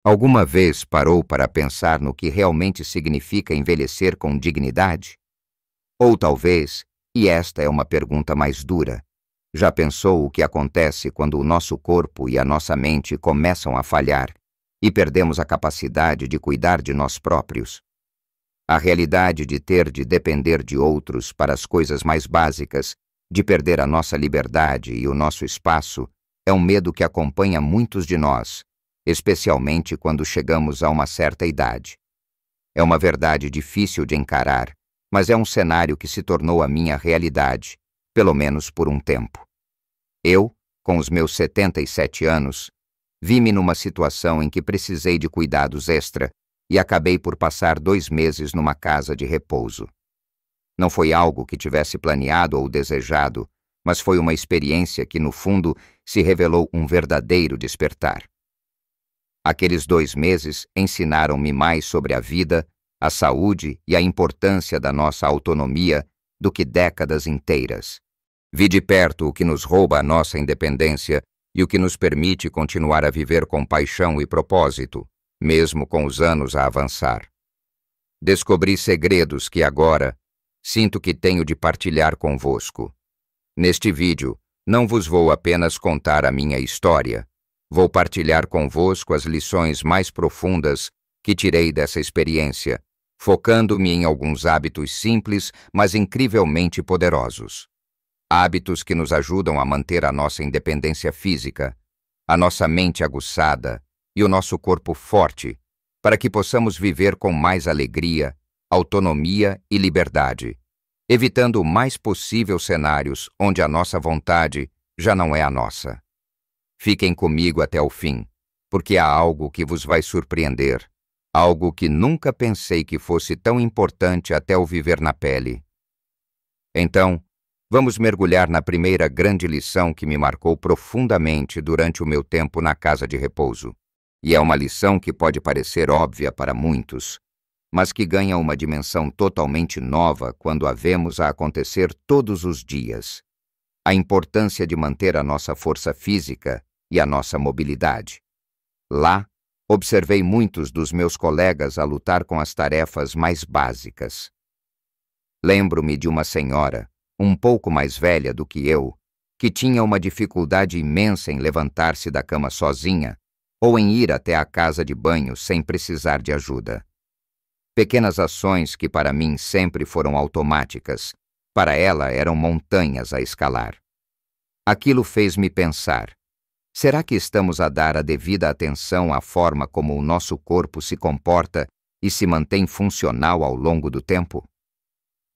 Alguma vez parou para pensar no que realmente significa envelhecer com dignidade? Ou talvez, e esta é uma pergunta mais dura, já pensou o que acontece quando o nosso corpo e a nossa mente começam a falhar e perdemos a capacidade de cuidar de nós próprios? A realidade de ter de depender de outros para as coisas mais básicas, de perder a nossa liberdade e o nosso espaço, é um medo que acompanha muitos de nós, especialmente quando chegamos a uma certa idade. É uma verdade difícil de encarar, mas é um cenário que se tornou a minha realidade, pelo menos por um tempo. Eu, com os meus 77 anos, vi-me numa situação em que precisei de cuidados extra e acabei por passar 2 meses numa casa de repouso. Não foi algo que tivesse planeado ou desejado, mas foi uma experiência que, no fundo, se revelou um verdadeiro despertar. Aqueles 2 meses ensinaram-me mais sobre a vida, a saúde e a importância da nossa autonomia do que décadas inteiras. Vi de perto o que nos rouba a nossa independência e o que nos permite continuar a viver com paixão e propósito, mesmo com os anos a avançar. Descobri segredos que agora sinto que tenho de partilhar convosco. Neste vídeo, não vos vou apenas contar a minha história, vou partilhar convosco as lições mais profundas que tirei dessa experiência, focando-me em alguns hábitos simples, mas incrivelmente poderosos. Hábitos que nos ajudam a manter a nossa independência física, a nossa mente aguçada e o nosso corpo forte, para que possamos viver com mais alegria, autonomia e liberdade, evitando o mais possível cenários onde a nossa vontade já não é a nossa. Fiquem comigo até o fim, porque há algo que vos vai surpreender, algo que nunca pensei que fosse tão importante até o viver na pele. Então, vamos mergulhar na primeira grande lição que me marcou profundamente durante o meu tempo na casa de repouso. E é uma lição que pode parecer óbvia para muitos, mas que ganha uma dimensão totalmente nova quando a vemos a acontecer todos os dias. A importância de manter a nossa força física e a nossa mobilidade. Lá, observei muitos dos meus colegas a lutar com as tarefas mais básicas. Lembro-me de uma senhora, um pouco mais velha do que eu, que tinha uma dificuldade imensa em levantar-se da cama sozinha ou em ir até a casa de banho sem precisar de ajuda. Pequenas ações que para mim sempre foram automáticas, para ela eram montanhas a escalar. Aquilo fez-me pensar: será que estamos a dar a devida atenção à forma como o nosso corpo se comporta e se mantém funcional ao longo do tempo?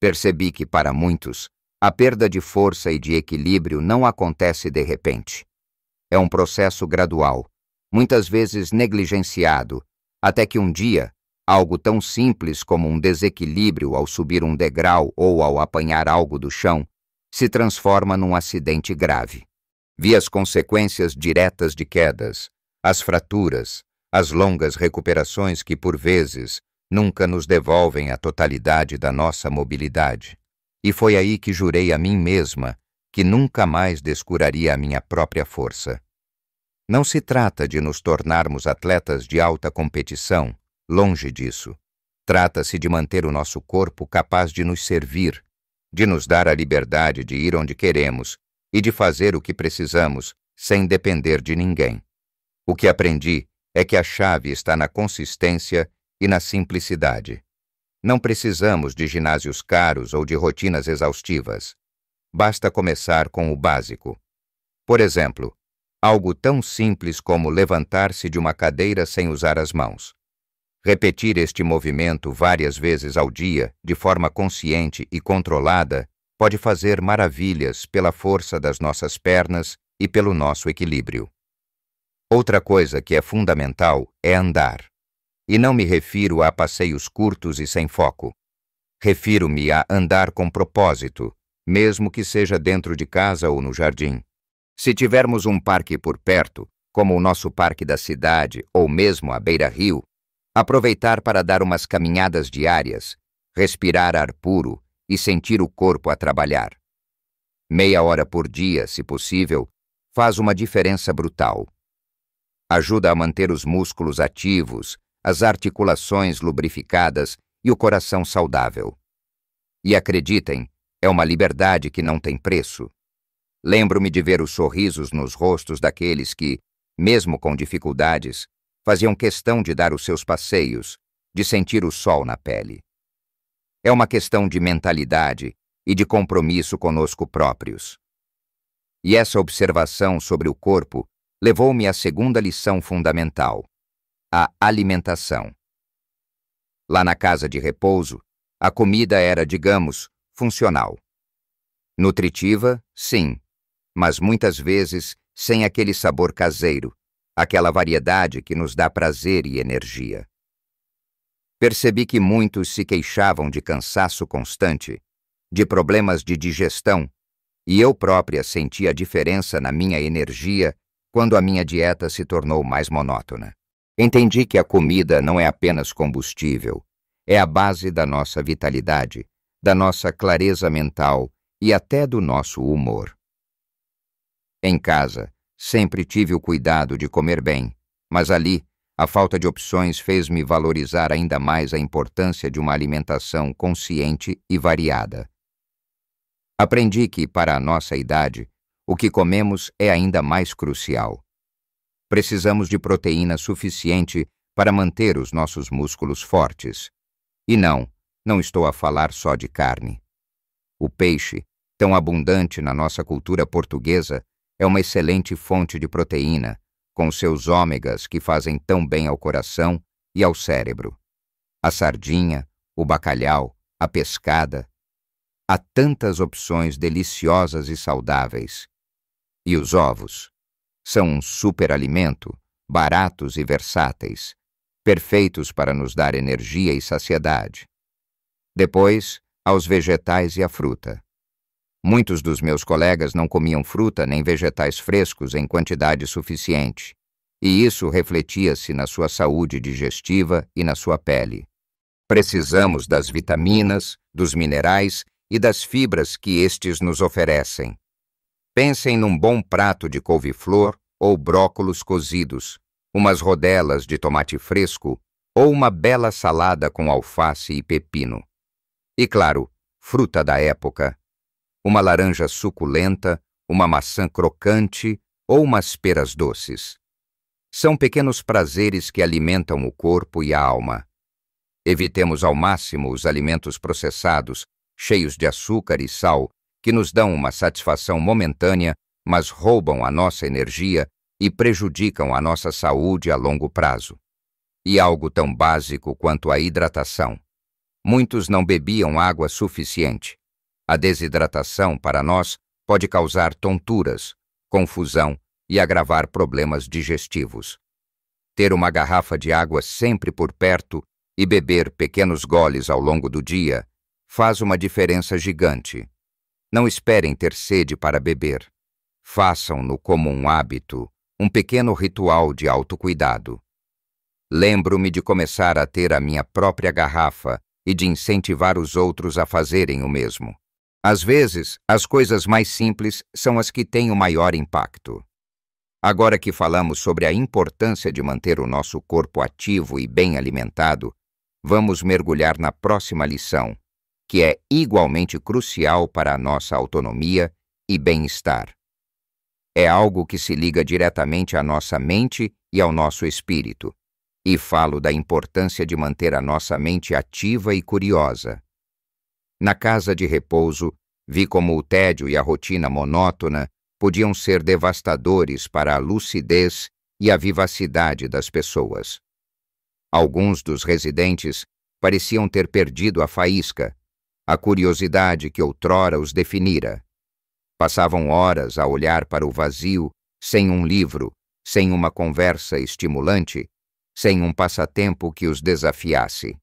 Percebi que, para muitos, a perda de força e de equilíbrio não acontece de repente. É um processo gradual, muitas vezes negligenciado, até que um dia, algo tão simples como um desequilíbrio ao subir um degrau ou ao apanhar algo do chão se transforma num acidente grave. Vi as consequências diretas de quedas, as fraturas, as longas recuperações que, por vezes, nunca nos devolvem a totalidade da nossa mobilidade. E foi aí que jurei a mim mesma que nunca mais descuraria a minha própria força. Não se trata de nos tornarmos atletas de alta competição, longe disso. Trata-se de manter o nosso corpo capaz de nos servir, de nos dar a liberdade de ir onde queremos e de fazer o que precisamos sem depender de ninguém. O que aprendi é que a chave está na consistência e na simplicidade. Não precisamos de ginásios caros ou de rotinas exaustivas. Basta começar com o básico. Por exemplo, algo tão simples como levantar-se de uma cadeira sem usar as mãos. Repetir este movimento várias vezes ao dia, de forma consciente e controlada, pode fazer maravilhas pela força das nossas pernas e pelo nosso equilíbrio. Outra coisa que é fundamental é andar. E não me refiro a passeios curtos e sem foco. Refiro-me a andar com propósito, mesmo que seja dentro de casa ou no jardim. Se tivermos um parque por perto, como o nosso parque da cidade ou mesmo a beira-rio, aproveitar para dar umas caminhadas diárias, respirar ar puro e sentir o corpo a trabalhar. Meia hora por dia, se possível, faz uma diferença brutal. Ajuda a manter os músculos ativos, as articulações lubrificadas e o coração saudável. E acreditem, é uma liberdade que não tem preço. Lembro-me de ver os sorrisos nos rostos daqueles que, mesmo com dificuldades, faziam questão de dar os seus passeios, de sentir o sol na pele. É uma questão de mentalidade e de compromisso conosco próprios. E essa observação sobre o corpo levou-me à segunda lição fundamental, a alimentação. Lá na casa de repouso, a comida era, digamos, funcional. Nutritiva, sim, mas muitas vezes sem aquele sabor caseiro, aquela variedade que nos dá prazer e energia. Percebi que muitos se queixavam de cansaço constante, de problemas de digestão, e eu própria senti a diferença na minha energia quando a minha dieta se tornou mais monótona. Entendi que a comida não é apenas combustível, é a base da nossa vitalidade, da nossa clareza mental e até do nosso humor. Em casa, sempre tive o cuidado de comer bem, mas ali, a falta de opções fez-me valorizar ainda mais a importância de uma alimentação consciente e variada. Aprendi que, para a nossa idade, o que comemos é ainda mais crucial. Precisamos de proteína suficiente para manter os nossos músculos fortes. E não estou a falar só de carne. O peixe, tão abundante na nossa cultura portuguesa, é uma excelente fonte de proteína, com seus ômegas que fazem tão bem ao coração e ao cérebro. A sardinha, o bacalhau, a pescada. Há tantas opções deliciosas e saudáveis. E os ovos? São um superalimento, baratos e versáteis, perfeitos para nos dar energia e saciedade. Depois, aos vegetais e à fruta. Muitos dos meus colegas não comiam fruta nem vegetais frescos em quantidade suficiente, e isso refletia-se na sua saúde digestiva e na sua pele. Precisamos das vitaminas, dos minerais e das fibras que estes nos oferecem. Pensem num bom prato de couve-flor ou brócolos cozidos, umas rodelas de tomate fresco ou uma bela salada com alface e pepino. E claro, fruta da época. Uma laranja suculenta, uma maçã crocante ou umas peras doces. São pequenos prazeres que alimentam o corpo e a alma. Evitemos ao máximo os alimentos processados, cheios de açúcar e sal, que nos dão uma satisfação momentânea, mas roubam a nossa energia e prejudicam a nossa saúde a longo prazo. E algo tão básico quanto a hidratação. Muitos não bebiam água suficiente. A desidratação, para nós, pode causar tonturas, confusão e agravar problemas digestivos. Ter uma garrafa de água sempre por perto e beber pequenos goles ao longo do dia faz uma diferença gigante. Não esperem ter sede para beber. Façam-no como um hábito, um pequeno ritual de autocuidado. Lembro-me de começar a ter a minha própria garrafa e de incentivar os outros a fazerem o mesmo. Às vezes, as coisas mais simples são as que têm o maior impacto. Agora que falamos sobre a importância de manter o nosso corpo ativo e bem alimentado, vamos mergulhar na próxima lição, que é igualmente crucial para a nossa autonomia e bem-estar. É algo que se liga diretamente à nossa mente e ao nosso espírito, e falo da importância de manter a nossa mente ativa e curiosa. Na casa de repouso, vi como o tédio e a rotina monótona podiam ser devastadores para a lucidez e a vivacidade das pessoas. Alguns dos residentes pareciam ter perdido a faísca, a curiosidade que outrora os definira. Passavam horas a olhar para o vazio, sem um livro, sem uma conversa estimulante, sem um passatempo que os desafiasse.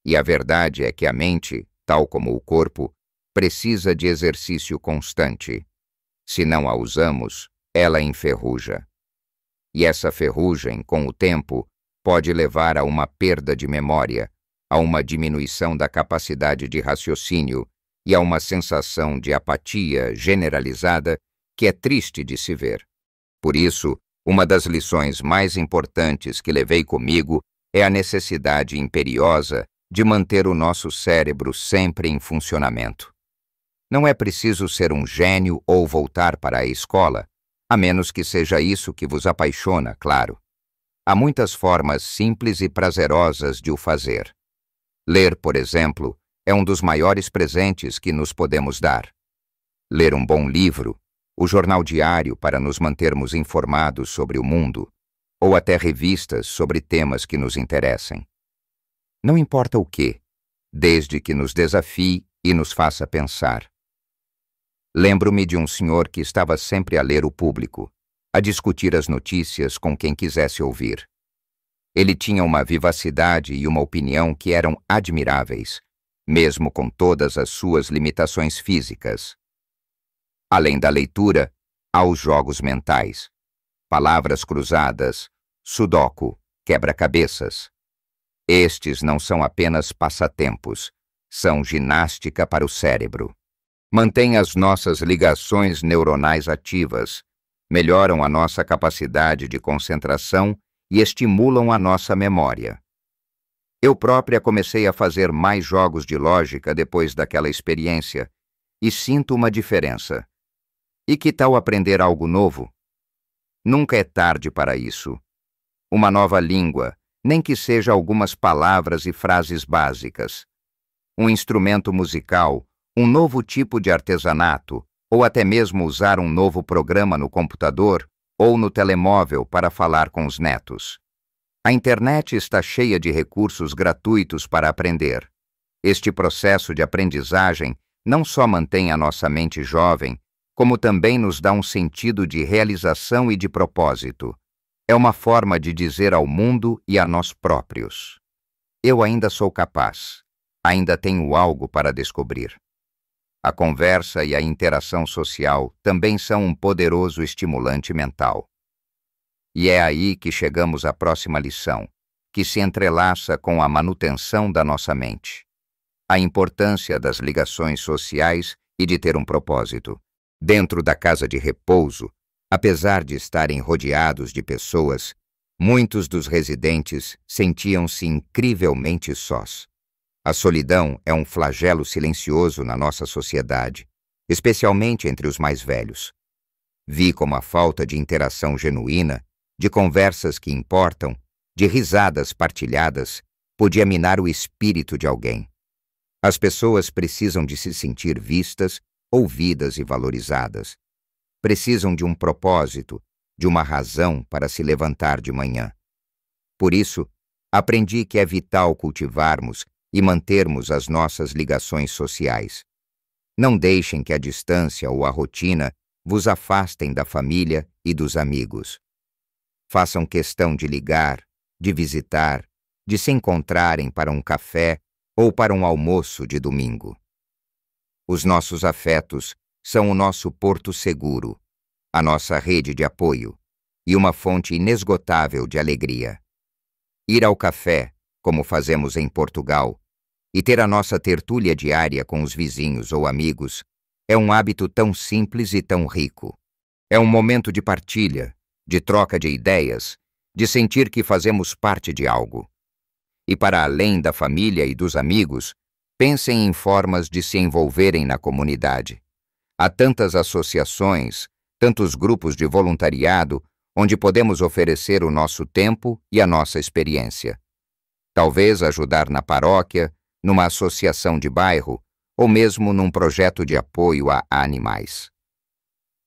E a verdade é que a mente, tal como o corpo, precisa de exercício constante. Se não a usamos, ela enferruja. E essa ferrugem, com o tempo, pode levar a uma perda de memória, a uma diminuição da capacidade de raciocínio e a uma sensação de apatia generalizada que é triste de se ver. Por isso, Uma das lições mais importantes que levei comigo é a necessidade imperiosa de manter o nosso cérebro sempre em funcionamento. Não é preciso ser um gênio ou voltar para a escola, a menos que seja isso que vos apaixona, claro. Há muitas formas simples e prazerosas de o fazer. Ler, por exemplo, é um dos maiores presentes que nos podemos dar. Ler um bom livro, o jornal diário para nos mantermos informados sobre o mundo, ou até revistas sobre temas que nos interessem. Não importa o que, desde que nos desafie e nos faça pensar. Lembro-me de um senhor que estava sempre a ler o público, a discutir as notícias com quem quisesse ouvir. Ele tinha uma vivacidade e uma opinião que eram admiráveis, mesmo com todas as suas limitações físicas. Além da leitura, há os jogos mentais, palavras cruzadas, sudoku, quebra-cabeças. Estes não são apenas passatempos, são ginástica para o cérebro. Mantêm as nossas ligações neuronais ativas, melhoram a nossa capacidade de concentração e estimulam a nossa memória. Eu própria comecei a fazer mais jogos de lógica depois daquela experiência e sinto uma diferença. E que tal aprender algo novo? Nunca é tarde para isso. Uma nova língua, nem que seja algumas palavras e frases básicas. Um instrumento musical, um novo tipo de artesanato, ou até mesmo usar um novo programa no computador ou no telemóvel para falar com os netos. A internet está cheia de recursos gratuitos para aprender. Este processo de aprendizagem não só mantém a nossa mente jovem, como também nos dá um sentido de realização e de propósito. É uma forma de dizer ao mundo e a nós próprios: eu ainda sou capaz, ainda tenho algo para descobrir. A conversa e a interação social também são um poderoso estimulante mental. E é aí que chegamos à próxima lição, que se entrelaça com a manutenção da nossa mente. A importância das ligações sociais e de ter um propósito. Dentro da casa de repouso, apesar de estarem rodeados de pessoas, muitos dos residentes sentiam-se incrivelmente sós. A solidão é um flagelo silencioso na nossa sociedade, especialmente entre os mais velhos. Vi como a falta de interação genuína, de conversas que importam, de risadas partilhadas, podia minar o espírito de alguém. As pessoas precisam de se sentir vistas, ouvidas e valorizadas. Precisam de um propósito, de uma razão para se levantar de manhã. Por isso, aprendi que é vital cultivarmos e mantermos as nossas ligações sociais. Não deixem que a distância ou a rotina vos afastem da família e dos amigos. Façam questão de ligar, de visitar, de se encontrarem para um café ou para um almoço de domingo. Os nossos afetos são o nosso porto seguro, a nossa rede de apoio e uma fonte inesgotável de alegria. Ir ao café, como fazemos em Portugal, e ter a nossa tertúlia diária com os vizinhos ou amigos é um hábito tão simples e tão rico. É um momento de partilha, de troca de ideias, de sentir que fazemos parte de algo. E para além da família e dos amigos, pensem em formas de se envolverem na comunidade. Há tantas associações, tantos grupos de voluntariado, onde podemos oferecer o nosso tempo e a nossa experiência. Talvez ajudar na paróquia, numa associação de bairro, ou mesmo num projeto de apoio a animais.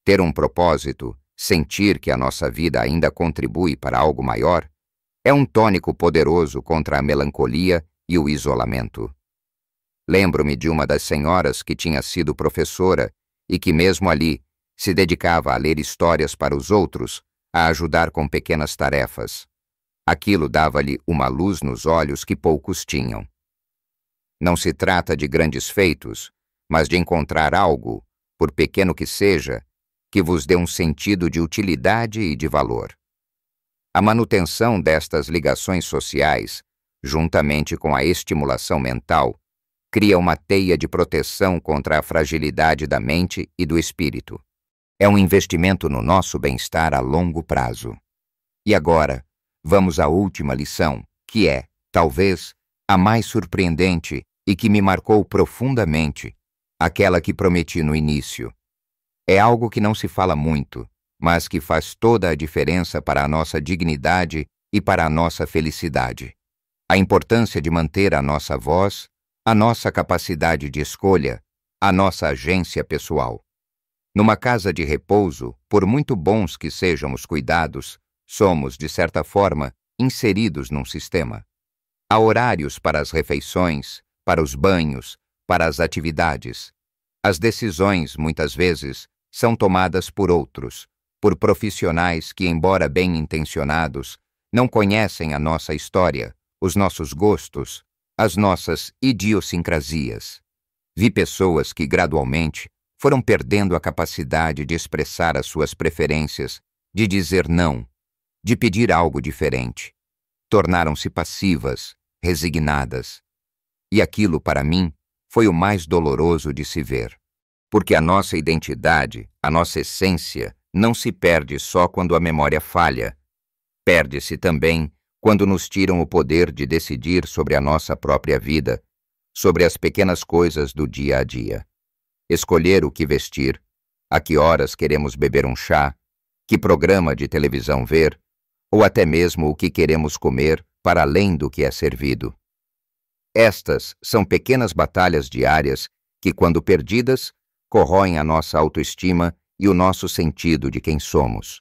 Ter um propósito, sentir que a nossa vida ainda contribui para algo maior, é um tônico poderoso contra a melancolia e o isolamento. Lembro-me de uma das senhoras que tinha sido professora e que mesmo ali se dedicava a ler histórias para os outros, a ajudar com pequenas tarefas. Aquilo dava-lhe uma luz nos olhos que poucos tinham. Não se trata de grandes feitos, mas de encontrar algo, por pequeno que seja, que vos dê um sentido de utilidade e de valor. A manutenção destas ligações sociais, juntamente com a estimulação mental, cria uma teia de proteção contra a fragilidade da mente e do espírito. É um investimento no nosso bem-estar a longo prazo. E agora, vamos à última lição, que é, talvez, a mais surpreendente e que me marcou profundamente, aquela que prometi no início. É algo que não se fala muito, mas que faz toda a diferença para a nossa dignidade e para a nossa felicidade. A importância de manter a nossa voz, a nossa capacidade de escolha, a nossa agência pessoal. Numa casa de repouso, por muito bons que sejam os cuidados, somos, de certa forma, inseridos num sistema. Há horários para as refeições, para os banhos, para as atividades. As decisões, muitas vezes, são tomadas por outros, por profissionais que, embora bem-intencionados, não conhecem a nossa história, os nossos gostos, as nossas idiosincrasias. Vi pessoas que, gradualmente, foram perdendo a capacidade de expressar as suas preferências, de dizer não, de pedir algo diferente. Tornaram-se passivas, resignadas. E aquilo, para mim, foi o mais doloroso de se ver. Porque a nossa identidade, a nossa essência, não se perde só quando a memória falha. Perde-se também quando nos tiram o poder de decidir sobre a nossa própria vida, sobre as pequenas coisas do dia a dia. Escolher o que vestir, a que horas queremos beber um chá, que programa de televisão ver, ou até mesmo o que queremos comer para além do que é servido. Estas são pequenas batalhas diárias que, quando perdidas, corroem a nossa autoestima e o nosso sentido de quem somos.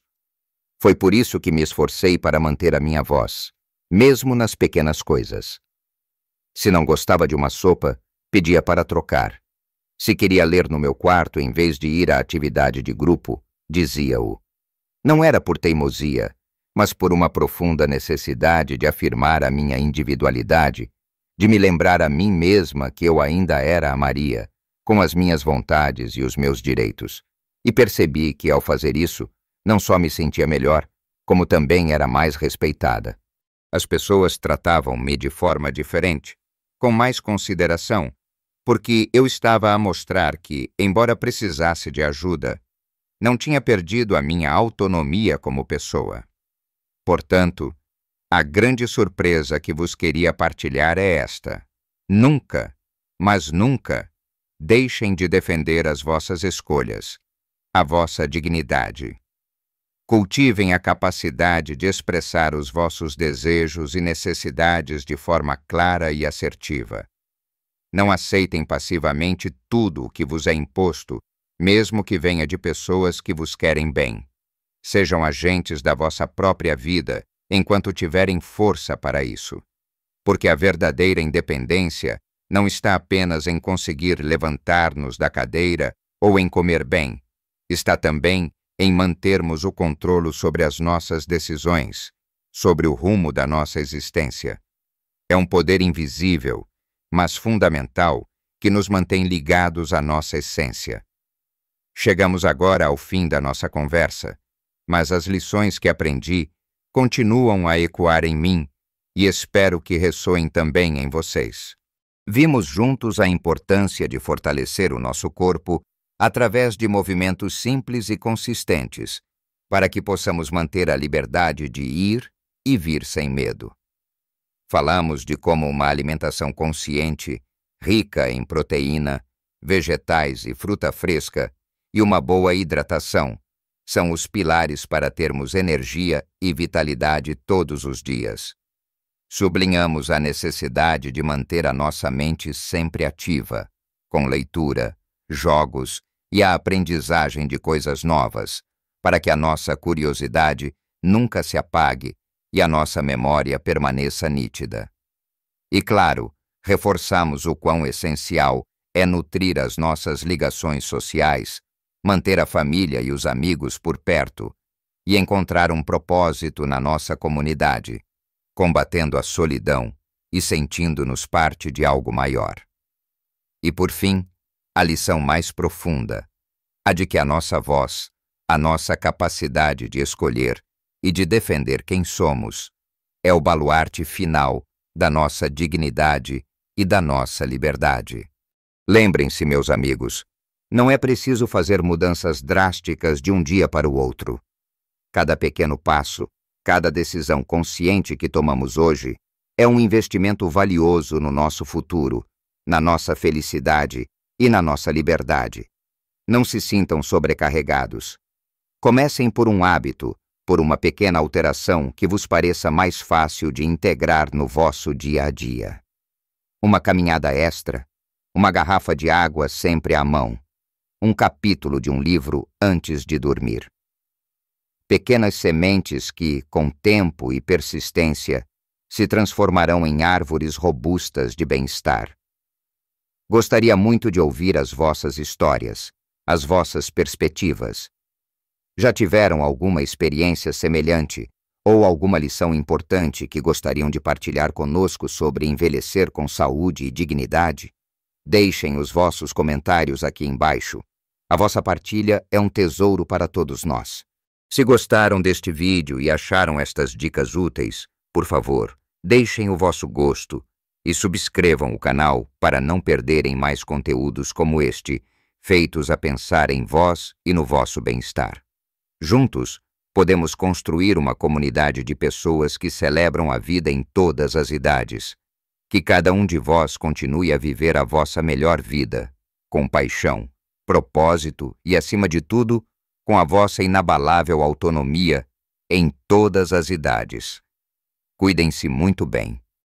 Foi por isso que me esforcei para manter a minha voz, mesmo nas pequenas coisas. Se não gostava de uma sopa, pedia para trocar. Se queria ler no meu quarto em vez de ir à atividade de grupo, dizia-o. Não era por teimosia, mas por uma profunda necessidade de afirmar a minha individualidade, de me lembrar a mim mesma que eu ainda era a Maria, com as minhas vontades e os meus direitos. E percebi que, ao fazer isso, não só me sentia melhor, como também era mais respeitada. As pessoas tratavam-me de forma diferente, com mais consideração, porque eu estava a mostrar que, embora precisasse de ajuda, não tinha perdido a minha autonomia como pessoa. Portanto, a grande surpresa que vos queria partilhar é esta. Nunca, mas nunca, deixem de defender as vossas escolhas, a vossa dignidade. Cultivem a capacidade de expressar os vossos desejos e necessidades de forma clara e assertiva. Não aceitem passivamente tudo o que vos é imposto, mesmo que venha de pessoas que vos querem bem. Sejam agentes da vossa própria vida enquanto tiverem força para isso. Porque a verdadeira independência não está apenas em conseguir levantar-nos da cadeira ou em comer bem. Está também em mantermos o controle sobre as nossas decisões, sobre o rumo da nossa existência. É um poder invisível, mas fundamental, que nos mantém ligados à nossa essência. Chegamos agora ao fim da nossa conversa, mas as lições que aprendi continuam a ecoar em mim e espero que ressoem também em vocês. Vimos juntos a importância de fortalecer o nosso corpo através de movimentos simples e consistentes, para que possamos manter a liberdade de ir e vir sem medo. Falamos de como uma alimentação consciente, rica em proteína, vegetais e fruta fresca, e uma boa hidratação, são os pilares para termos energia e vitalidade todos os dias. Sublinhamos a necessidade de manter a nossa mente sempre ativa, com leitura, jogos e a aprendizagem de coisas novas, para que a nossa curiosidade nunca se apague e a nossa memória permaneça nítida. E claro, reforçamos o quão essencial é nutrir as nossas ligações sociais, manter a família e os amigos por perto e encontrar um propósito na nossa comunidade, combatendo a solidão e sentindo-nos parte de algo maior. E por fim, a lição mais profunda, a de que a nossa voz, a nossa capacidade de escolher e de defender quem somos, é o baluarte final da nossa dignidade e da nossa liberdade. Lembrem-se, meus amigos, não é preciso fazer mudanças drásticas de um dia para o outro. Cada pequeno passo, Cada decisão consciente que tomamos hoje é um investimento valioso no nosso futuro, na nossa felicidade e na nossa liberdade. Não se sintam sobrecarregados. Comecem por um hábito, por uma pequena alteração que vos pareça mais fácil de integrar no vosso dia a dia. Uma caminhada extra, uma garrafa de água sempre à mão, um capítulo de um livro antes de dormir. Pequenas sementes que, com tempo e persistência, se transformarão em árvores robustas de bem-estar. Gostaria muito de ouvir as vossas histórias, as vossas perspectivas. Já tiveram alguma experiência semelhante ou alguma lição importante que gostariam de partilhar conosco sobre envelhecer com saúde e dignidade? Deixem os vossos comentários aqui embaixo. A vossa partilha é um tesouro para todos nós. Se gostaram deste vídeo e acharam estas dicas úteis, por favor, deixem o vosso gosto e subscrevam o canal para não perderem mais conteúdos como este, feitos a pensar em vós e no vosso bem-estar. Juntos, podemos construir uma comunidade de pessoas que celebram a vida em todas as idades. Que cada um de vós continue a viver a vossa melhor vida, com paixão, propósito e, acima de tudo, com a vossa inabalável autonomia em todas as idades. Cuidem-se muito bem.